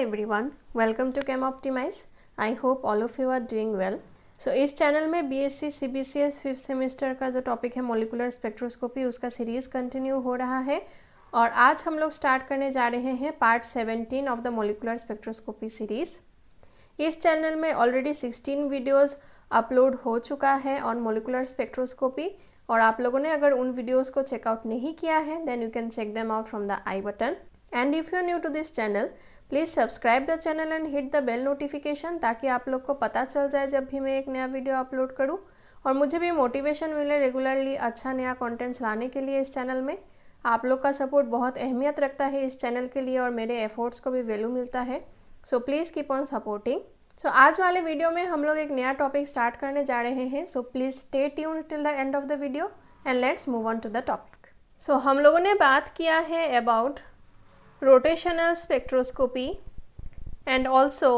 everyone, welcome to Chem Optimize. I hope all of you are doing well. So इस channel में BSc CBCS 5th semester का जो topic है molecular spectroscopy उसका series continue हो रहा है और आज हम लोग स्टार्ट करने जा रहे हैं part 17 of the molecular spectroscopy series. इस चैनल में ऑलरेडी 16 वीडियोज़ अपलोड हो चुका है ऑन मोलिकुलर स्पेक्ट्रोस्कोपी और आप लोगों ने अगर उन वीडियोज़ को चेकआउट नहीं किया है then you can check them out from the I button. And if you are new to this channel please subscribe the channel and hit the bell notification ताकि आप लोग को पता चल जाए जब भी मैं एक नया वीडियो अपलोड करूँ और मुझे भी मोटिवेशन मिले रेगुलरली अच्छा नया कंटेंट्स लाने के लिए इस चैनल में। आप लोग का सपोर्ट बहुत अहमियत रखता है इस चैनल के लिए और मेरे एफर्ट्स को भी वैल्यू मिलता है। So please keep on supporting. So आज वाले वीडियो में हम लोग एक नया टॉपिक स्टार्ट करने जा रहे हैं। So please stay tune till the end of the video and let's move on to the topic. So हम लोगों ने बात किया है about rotational spectroscopy and also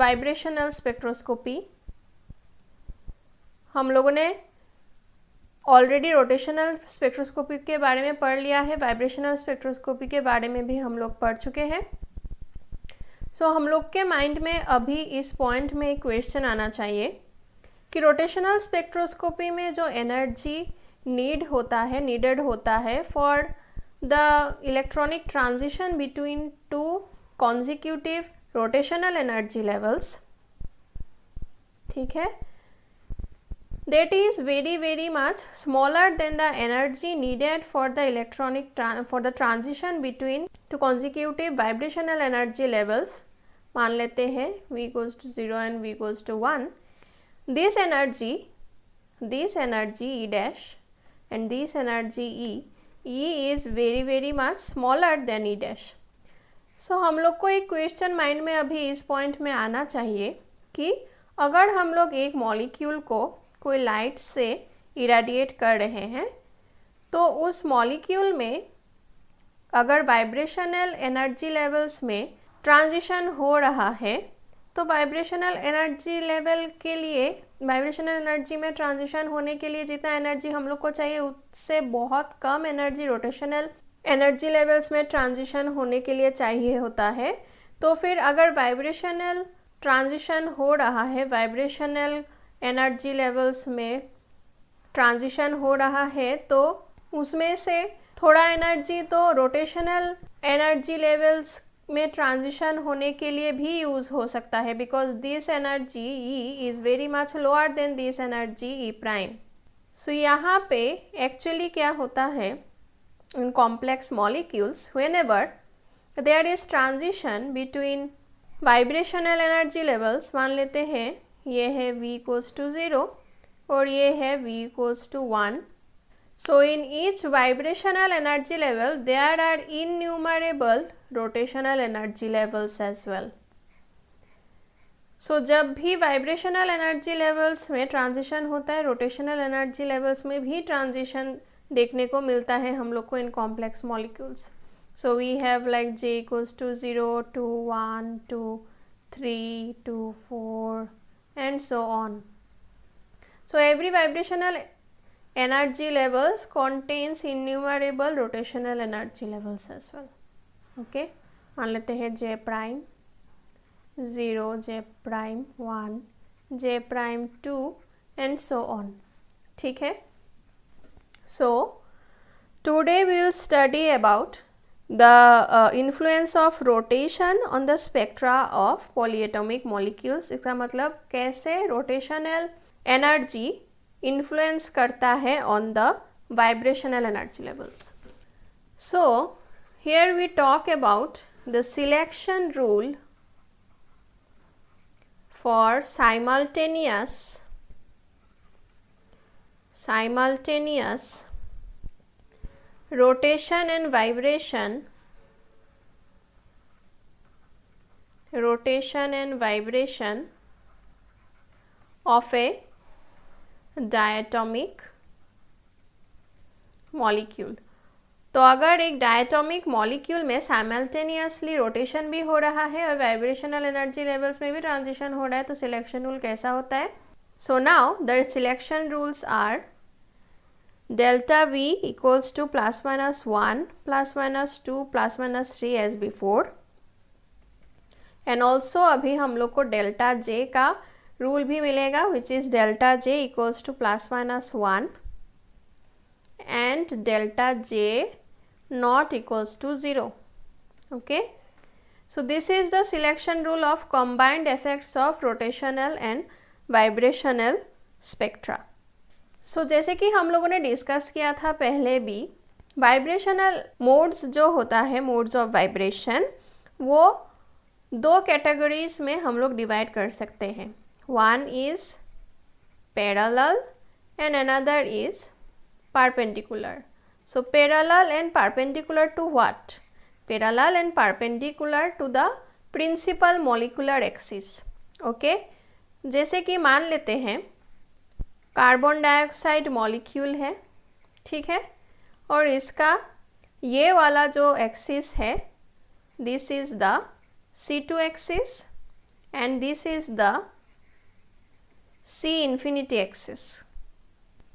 vibrational spectroscopy। हम लोगों ने ऑलरेडी रोटेशनल स्पेक्ट्रोस्कोपी के बारे में पढ़ लिया है, वाइब्रेशनल स्पेक्ट्रोस्कोपी के बारे में भी हम लोग पढ़ चुके हैं। सो हम लोग के माइंड में अभी इस पॉइंट में एक क्वेश्चन आना चाहिए कि रोटेशनल स्पेक्ट्रोस्कोपी में जो एनर्जी नीडेड होता है for the electronic transition between two consecutive rotational energy levels, ठीक है, that is very much smaller than the energy needed for the transition between two consecutive vibrational energy levels। मान लेते हैं v equals to 0 and v equals to 1। this energy E dash and this energy E is very much smaller than E dash। सो हम लोग को एक question mind में अभी इस पॉइंट में आना चाहिए कि अगर हम लोग एक मॉलिक्यूल को कोई लाइट से इरेडिएट कर रहे हैं तो उस मॉलिक्यूल में अगर वाइब्रेशनल एनर्जी लेवल्स में ट्रांजिशन हो रहा है तो वाइब्रेशनल एनर्जी लेवल के लिए वाइब्रेशनल एनर्जी में ट्रांजिशन होने के लिए जितना एनर्जी हम लोग को चाहिए उससे बहुत कम एनर्जी रोटेशनल एनर्जी लेवल्स में ट्रांजिशन होने के लिए चाहिए होता है। तो फिर अगर वाइब्रेशनल ट्रांजिशन हो रहा है, वाइब्रेशनल एनर्जी लेवल्स में ट्रांजिशन हो रहा है तो उसमें से थोड़ा एनर्जी तो रोटेशनल एनर्जी लेवल्स में ट्रांजिशन होने के लिए भी यूज़ हो सकता है because this energy E is very much lower than this energy E prime. So यहाँ पे एक्चुअली क्या होता है in complex molecules whenever there is transition between vibrational energy levels, मान लेते हैं ये है v equals to 0 और ये है v equals to 1। so in each vibrational energy level there are innumerable rotational energy levels as well। so जब भी vibrational energy levels में transition होता है rotational energy levels में भी transition देखने को मिलता है हम लोग को in complex molecules. So we have like J equals to 0 to 1 to 3 to 4 and so on. So every vibrational energy levels contains innumerable rotational energy levels as well। Okay, मान लेते हैं J prime 0, J prime 1, J prime 2 and so on. ठीक है। So today we will study about the influence of rotation on the spectra of polyatomic molecules। इसका मतलब कैसे rotational energy influence करता है on the vibrational energy levels। So here we talk about the selection rule for simultaneous rotation and vibration of a diatomic molecule। तो अगर एक diatomic molecule में simultaneously rotation भी हो रहा है और वाइब्रेशनल एनर्जी लेवल्स में भी ट्रांजिशन हो रहा है तो सिलेक्शन रूल कैसा होता है। So now the selection rules are delta V equals to plus minus 1, plus minus 2, plus minus 3 as before। And also अभी हम लोग को डेल्टा जे का रूल भी मिलेगा, which is delta J equals to +-1 and delta j not equals to 0. Okay, so this is the selection rule of combined effects of rotational and vibrational spectra. So जैसे कि हम लोगों ने discuss किया था पहले भी, वाइब्रेशनल मोड्स जो होता है, मोड्स ऑफ वाइब्रेशन, वो दो कैटेगरीज में हम लोग डिवाइड कर सकते हैं. One is parallel and another is perpendicular. So parallel and perpendicular to what? Parallel and perpendicular to the principal molecular axis. Okay, जैसे कि मान लेते हैं कार्बन डाइऑक्साइड मॉलिक्यूल है, ठीक है, और इसका ये वाला जो एक्सिस है, this is the C2 axis and this is the C infinity axis.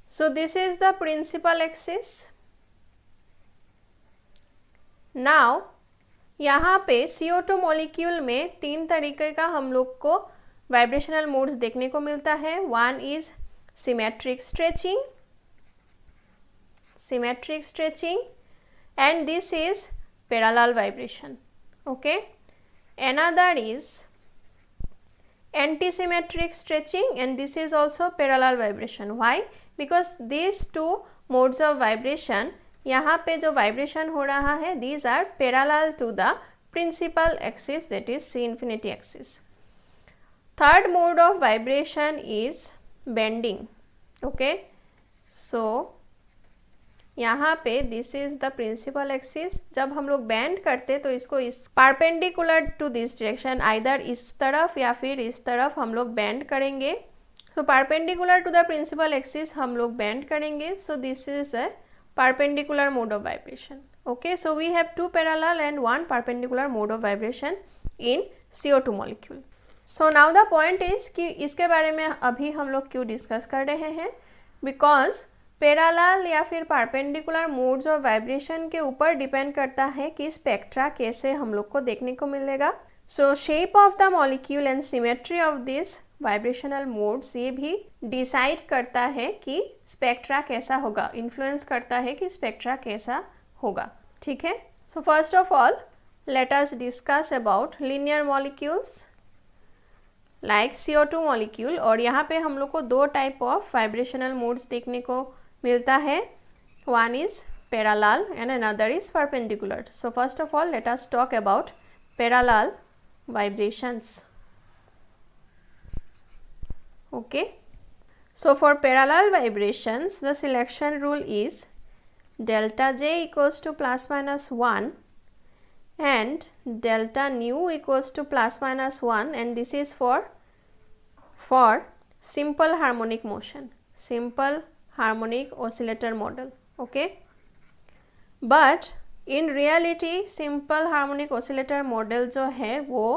So this is the principal axis. Now यहाँ पे CO2 मॉलिक्यूल में तीन तरीके का हम लोग को वाइब्रेशनल मोड्स देखने को मिलता है. One is symmetric stretching and this is parallel vibration. Okay, another is antisymmetric stretching and this is also parallel vibration. Why? Because these two modes of vibration, यहाँ पे जो vibration हो रहा है, these are parallel to the principal axis, that is C infinity axis. Third mode of vibration is bending. Okay, so यहाँ पे this is the principal axis. जब हम लोग बेंड करते तो इसको इस perpendicular to this direction, either इस तरफ या फिर इस तरफ हम लोग बेंड करेंगे. So perpendicular to the principal axis हम लोग बेंड करेंगे. So this is a perpendicular mode of vibration. Okay, so we have two parallel and one perpendicular mode of vibration in CO2 molecule. So now the point is कि इसके बारे में अभी हम लोग क्यों डिस्कस कर रहे हैं, बिकॉज पैरेलल या फिर परपेंडिकुलर मोड्स ऑफ वाइब्रेशन के ऊपर डिपेंड करता है कि स्पेक्ट्रा कैसे हम लोग को देखने को मिलेगा. सो shape of the molecule and symmetry of this vibrational modes ये भी डिसाइड करता है कि स्पेक्ट्रा कैसा होगा, इन्फ्लुएंस करता है कि स्पेक्ट्रा कैसा होगा. ठीक है, सो first of all let us discuss about linear molecules like CO2 molecule. और यहाँ पे हम लोग को दो टाइप ऑफ वाइब्रेशनल मोड्स देखने को मिलता है. One is parallel and another is perpendicular. So first of all let us talk about parallel vibrations. Okay, so for parallel vibrations the selection rule is delta J equals to +-1 and delta nu equals to +-1 and this is for simple harmonic motion, simple harmonic oscillator model. Okay, but in reality simple harmonic oscillator model जो है वो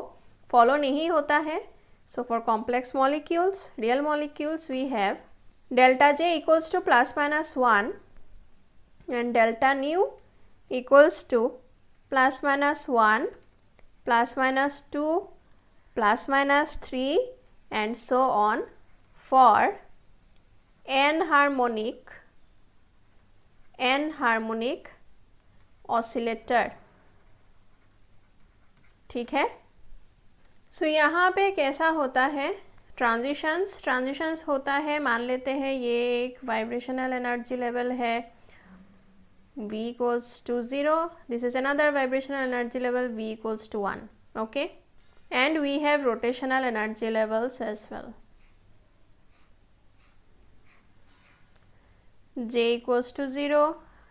follow नहीं होता है. So for complex molecules, real molecules, we have delta J equals to +-1 and delta nu equals to +-1, +-2, +-3 and so on for n harmonic oscillator. ठीक है, सो यहाँ पे कैसा होता है, ट्रांजिशंस होता है. मान लेते हैं ये एक वाइब्रेशनल एनर्जी लेवल है, V equals to 0. This is another vibrational energy level, V equals to 1. Okay, and we have rotational energy levels as well. J equals to 0,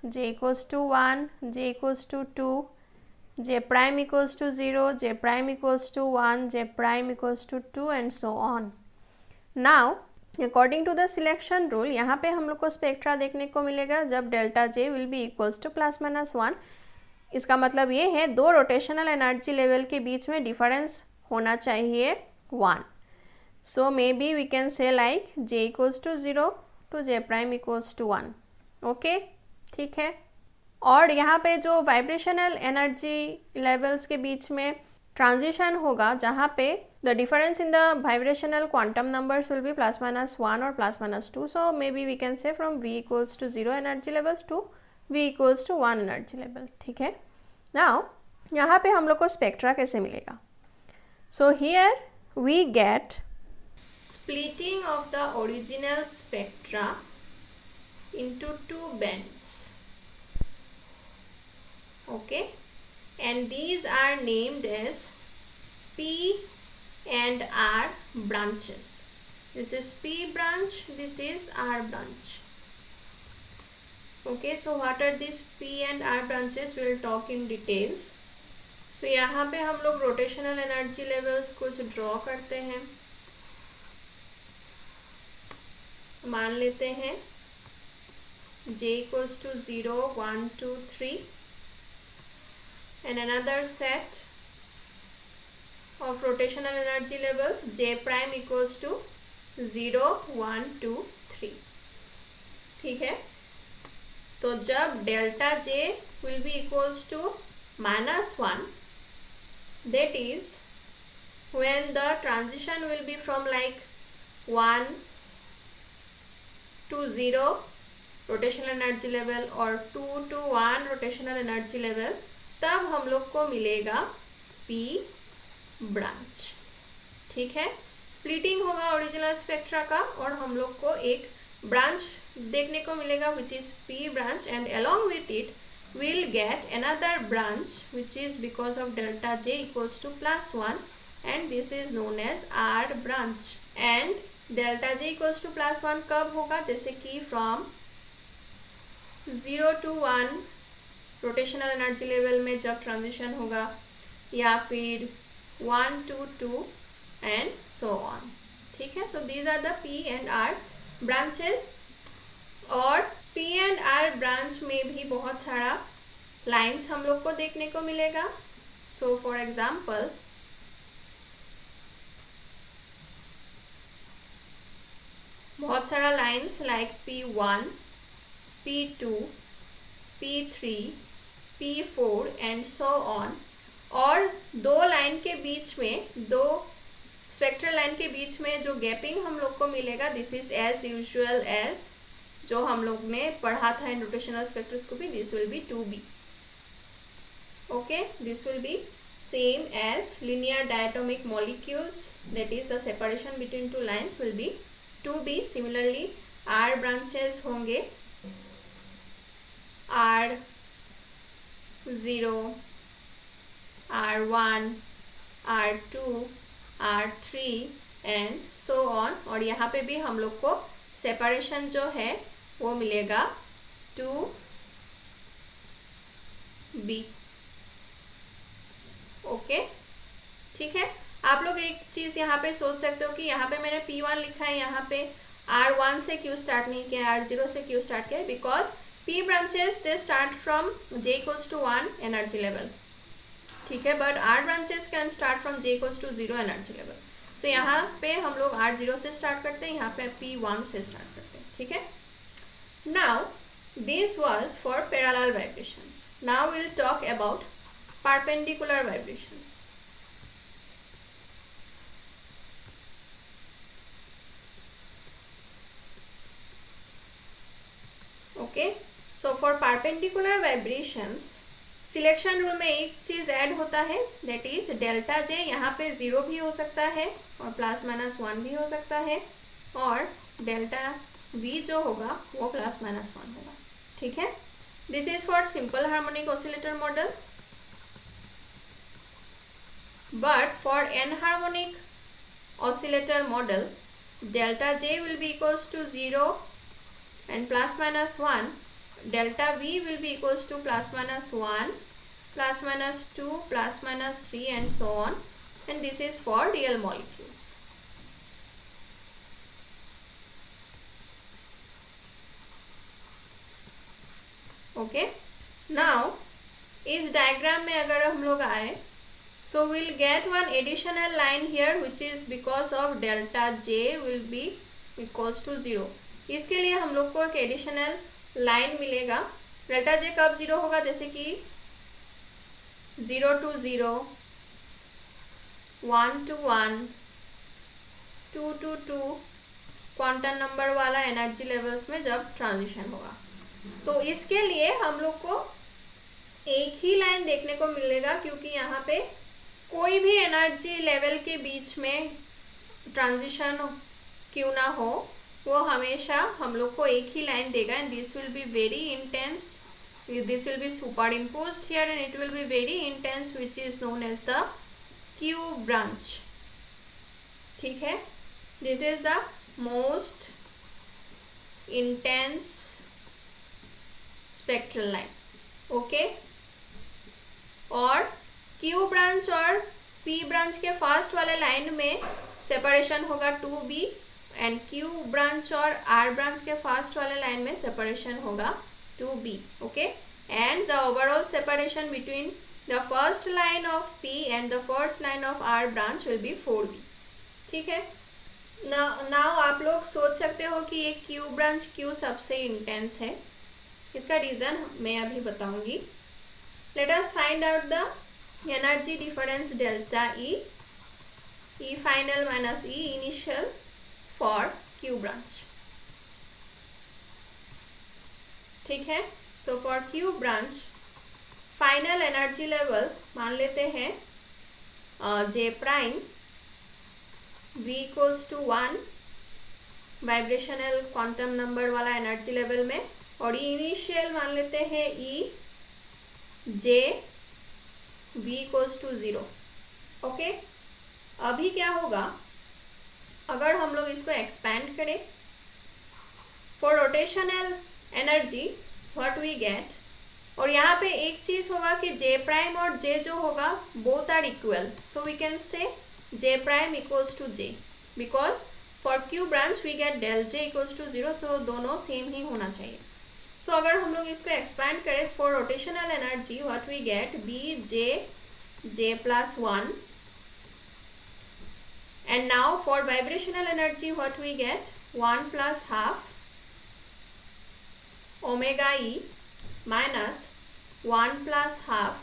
J equals to 1, J equals to 2, J prime equals to 0, J prime equals to 1, J prime equals to 2 and so on. Now according to the selection rule यहाँ पे हम लोग को spectra देखने को मिलेगा जब delta J will be equals to +-1. इसका मतलब ये है दो रोटेशनल एनर्जी लेवल के बीच में डिफरेंस होना चाहिए 1. So maybe we can say like J equals to 0 to J prime equals to 1. Okay, ठीक है. और यहाँ पे जो वाइब्रेशनल एनर्जी लेवल्स के बीच में ट्रांजिशन होगा जहाँ पे the difference in the vibrational quantum numbers will be +-1 और +-2. So maybe we can say from v equals to 0 energy level to v equals to 1 energy level. ठीक है. Now यहाँ पे हम लोग को स्पेक्ट्रा कैसे मिलेगा? So here we get splitting of the original spectra into two bands. Okay, and these are named as P and R branches. This is P branch, this is R branch. Okay, so what are these P and R branches? We'll talk in details. So यहाँ पे हम लोग rotational energy levels कुछ draw करते हैं. मान लेते हैं J equals to 0, 1, 2, 3 and another set of rotational energy levels J prime equals to 0, 1, 2, 3. ठीक है. तो जब delta J will be equals to -1, that is when the transition will be from like 1 to 0 rotational energy level और 2 to 1 rotational energy level, तब हम लोग को मिलेगा P ब्रांच. ठीक है. स्प्लिटिंग होगा ओरिजिनल स्पेक्ट्रा का और हम लोग को एक ब्रांच देखने को मिलेगा which is P branch, and along with it we'll get another branch which is because of delta J equals to +1, and this is known as R branch. And delta J equals to +1 कब होगा? जैसे कि from 0 to 1 rotational energy level में जब transition होगा, या फिर 1 to 2 and so on. ठीक है. So these are the P and R branches. और P and R ब्रांच में भी बहुत सारा लाइन्स हम लोग को देखने को मिलेगा. सो फॉर एग्जाम्पल बहुत सारा lines like P1, P2, P3, P4 and so on. और दो लाइन के बीच में, दो स्पेक्ट्रल लाइन के बीच में जो गैपिंग हम लोग को मिलेगा, this is as usual as जो हम लोग ने पढ़ा था in rotational spectroscopy. This will be 2b. Okay, this will be same as linear diatomic molecules, that is the separation between two lines will be 2b. Similarly R branches होंगे R0, R1, R2, R3 and so on. और यहाँ पे भी हम लोग को separation जो है वो मिलेगा 2b. ओके. ठीक है. आप लोग एक चीज़ यहाँ पे सोच सकते हो कि यहाँ पे मैंने P1 लिखा है, यहाँ पे R1 से क्यों स्टार्ट नहीं किया, R0 से क्यों स्टार्ट किया? Because P branches they start from J equals to 1 energy level. ठीक है. But R branches can start from J equals to 0 energy level. So यहाँ पे हम लोग R0 से स्टार्ट करते हैं, यहाँ पे P1 से स्टार्ट करते हैं. ठीक है. Now this was for parallel vibrations. Now will talk about perpendicular vibrations. Okay. So for perpendicular vibrations selection rule में एक चीज ऐड होता है, दैट इज डेल्टा J. यहाँ पे 0 भी हो सकता है और +-1 भी हो सकता है, और डेल्टा V जो होगा वो +-1 होगा. ठीक है. This is for simple harmonic oscillator model. But for enharmonic oscillator model delta J will be equals to 0 and +-1. Delta V will be equals to +-1, +-2, +-3 and so on, and this is for real molecules. Okay. Now इस diagram में अगर हम लोग आए, so we'll get one additional line here which is because of delta J will be equals to 0. इसके लिए हम लोग को एक एडिशनल लाइन मिलेगा. डेल्टा J कब 0 होगा? जैसे कि 0 to 0, 1 to 1, 2 to 2 quantum number वाला एनर्जी लेवल्स में जब ट्रांजिशन होगा। तो इसके लिए हम लोग को एक ही लाइन देखने को मिलेगा, क्योंकि यहाँ पे कोई भी एनर्जी लेवल के बीच में ट्रांजिशन क्यों ना हो, वो हमेशा हम लोग को एक ही लाइन देगा। And this will be very intense, this will be superimposed here and it will be very intense, which is known as the Q branch. ठीक है, this is the most intense spectral line. okay? और Q branch और P branch के first वाले line में separation होगा 2B, and Q branch और R branch के फर्स्ट वाले लाइन में सेपरेशन होगा 2B. okay? And the overall separation between the first line of P and the first line of R branch will be 4B. ठीक है, now आप लोग सोच सकते हो कि ये Q ब्रांच क्यों सबसे इंटेंस है। इसका रीज़न मैं अभी बताऊंगी। Let us find out the energy difference delta E, E final minus E initial for Q branch. ठीक है, so for Q branch final energy level मान लेते हैं J prime V equals to 1 vibrational quantum number वाला energy level में, और initial मान लेते हैं E J V equals to 0. Okay, अभी क्या होगा अगर हम लोग इसको एक्सपैंड करें, for rotational energy what we get, और यहाँ पे एक चीज होगा कि J प्राइम और J जो होगा both are equal, so we can say J prime equals to J, because for Q branch we get del J equals to 0, तो दोनों सेम ही होना चाहिए। सो अगर हम लोग इसको एक्सपैंड करें, for rotational energy what we get B J plus 1, and now for vibrational energy what we get 1 plus half omega E minus 1 plus half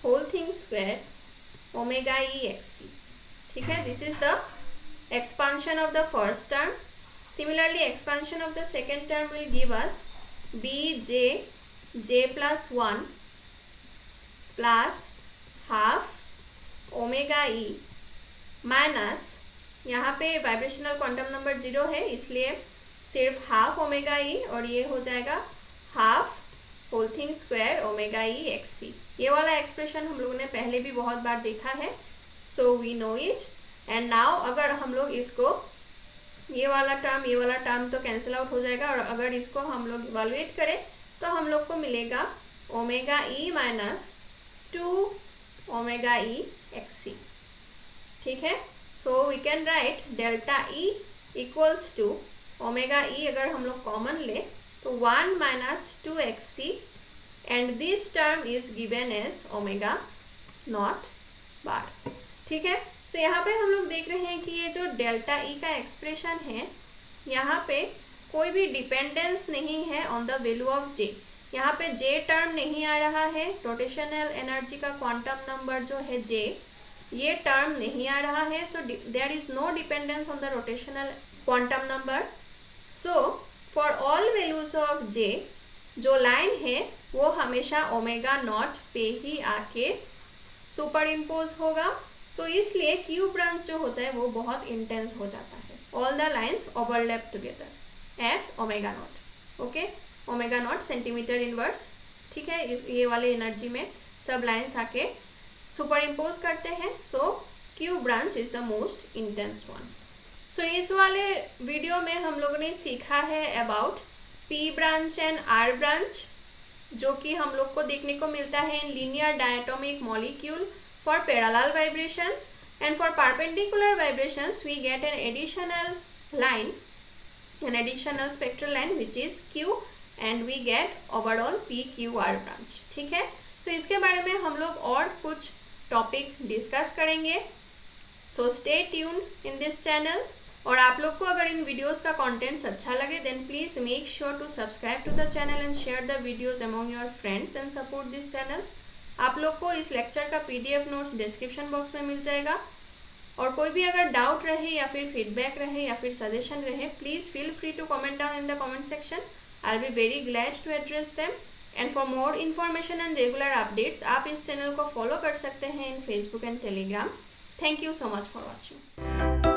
whole thing square omega E xc. ठीक है, this is the expansion of the first term. Similarly, expansion of the second term will give us B J plus 1 plus half omega E minus, यहाँ पे vibrational quantum number 0 है इसलिए सिर्फ half omega ई, और ये हो जाएगा half whole thing square omega E X C. ये वाला एक्सप्रेशन हम लोगों ने पहले भी बहुत बार देखा है, so we know it. And now अगर हम लोग इसको ये वाला टर्म तो कैंसिल आउट हो जाएगा, और अगर इसको हम लोग इवेलुएट करें तो हम लोग को मिलेगा omega E minus 2 omega E X C. ठीक है, so we can write delta E equals to omega E, अगर हम लोग कॉमन ले तो 1 minus 2 X C, and this term is given as omega naught bar. ठीक है, सो यहाँ पे हम लोग देख रहे हैं कि ये जो डेल्टा ई का एक्सप्रेशन है, यहाँ पे कोई भी डिपेंडेंस नहीं है on the value of J. यहाँ पे जे टर्म नहीं आ रहा है, रोटेशनल एनर्जी का क्वांटम नंबर जो है जे, ये टर्म नहीं आ रहा है, so there is no dependence on the rotational quantum number. So for all values of J जो लाइन है वो हमेशा ओमेगा नॉट पे ही आके सुपर इम्पोज होगा। सो इसलिए क्यू ब्रांच जो होता है वो बहुत इंटेंस हो जाता है। All the lines overlap together at omega naught. Okay, omega naught centimetre inverse. ठीक है, ये वाले एनर्जी में सब लाइन्स आके सुपर इम्पोज करते हैं। So Q branch is the most intense one. So इस वाले वीडियो में हम लोगों ने सीखा है about P branch and R branch, जो कि हम लोग को देखने को मिलता है in linear diatomic molecule for parallel vibrations, and for perpendicular vibrations we get an additional line, an additional spectral line which is Q, and we get overall PQR branch। ठीक है, तो इसके बारे में हम लोग और कुछ टॉपिक डिस्कस करेंगे। So stay tune in this channel. और आप लोग को अगर इन वीडियोस का कंटेंट्स अच्छा लगे then please make sure to subscribe to the channel and share the videos among your friends and support this channel. आप लोग को इस लेक्चर का PDF नोट्स डिस्क्रिप्शन बॉक्स में मिल जाएगा। और कोई भी अगर डाउट रहे या फिर फीडबैक रहे या फिर सजेशन रहे, please feel free to comment down in the comment section. I will be very glad to address them. And for more information and regular updates आप इस चैनल को फॉलो कर सकते हैं in Facebook and Telegram. Thank you so much for watching.